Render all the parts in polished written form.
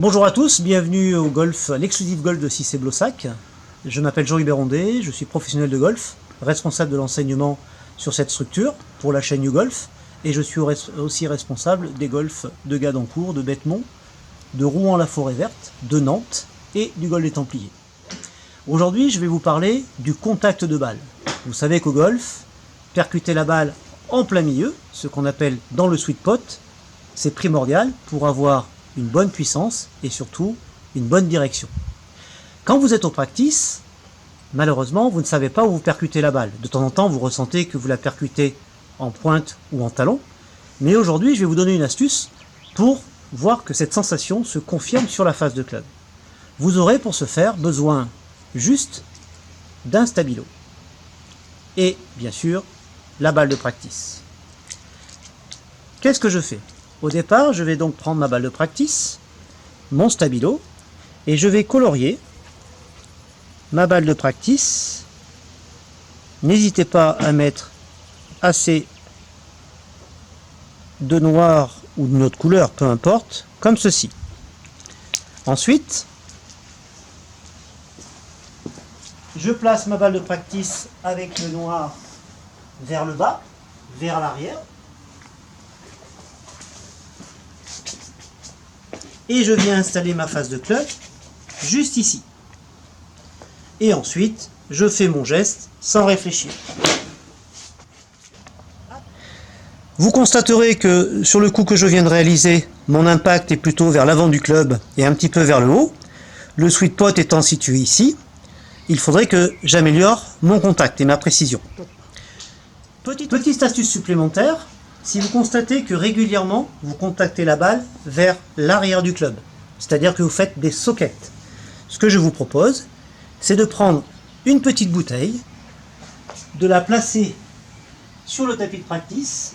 Bonjour à tous, bienvenue au golf, l'exclusif golf de Cissé-Blossac. Je m'appelle Jean-Hubert Rondet, je suis professionnel de golf, responsable de l'enseignement sur cette structure pour la chaîne YouGolf, et je suis aussi responsable des golfs de Gadencourt, de Bethmont, de Rouen-la-Forêt-Verte, de Nantes et du golf des Templiers. Aujourd'hui, je vais vous parler du contact de balle. Vous savez qu'au golf, percuter la balle en plein milieu, ce qu'on appelle dans le sweet pot, c'est primordial pour avoir une bonne puissance et surtout une bonne direction. Quand vous êtes au practice, malheureusement, vous ne savez pas où vous percutez la balle. De temps en temps, vous ressentez que vous la percutez en pointe ou en talon. Mais aujourd'hui, je vais vous donner une astuce pour voir que cette sensation se confirme sur la face de club. Vous aurez pour ce faire besoin juste d'un stabilo et bien sûr la balle de practice. Qu'est-ce que je fais ? Au départ, je vais donc prendre ma balle de practice, mon stabilo, et je vais colorier ma balle de practice. N'hésitez pas à mettre assez de noir ou d'une autre couleur, peu importe, comme ceci. Ensuite, je place ma balle de practice avec le noir vers le bas, vers l'arrière. Et je viens installer ma face de club juste ici. Et ensuite, je fais mon geste sans réfléchir. Vous constaterez que sur le coup que je viens de réaliser, mon impact est plutôt vers l'avant du club et un petit peu vers le haut. Le sweet pot étant situé ici, il faudrait que j'améliore mon contact et ma précision. Petite astuce supplémentaire. Si vous constatez que régulièrement, vous contactez la balle vers l'arrière du club, c'est-à-dire que vous faites des sockets, ce que je vous propose, c'est de prendre une petite bouteille, de la placer sur le tapis de practice,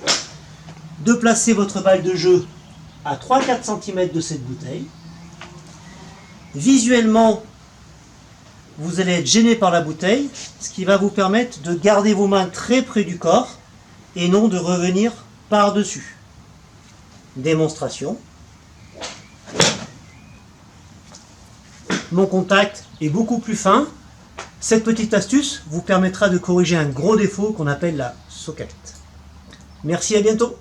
de placer votre balle de jeu à 3-4 cm de cette bouteille. Visuellement, vous allez être gêné par la bouteille, ce qui va vous permettre de garder vos mains très près du corps et non de revenir par-dessus. Démonstration. Mon contact est beaucoup plus fin. Cette petite astuce vous permettra de corriger un gros défaut qu'on appelle la socket. Merci, à bientôt.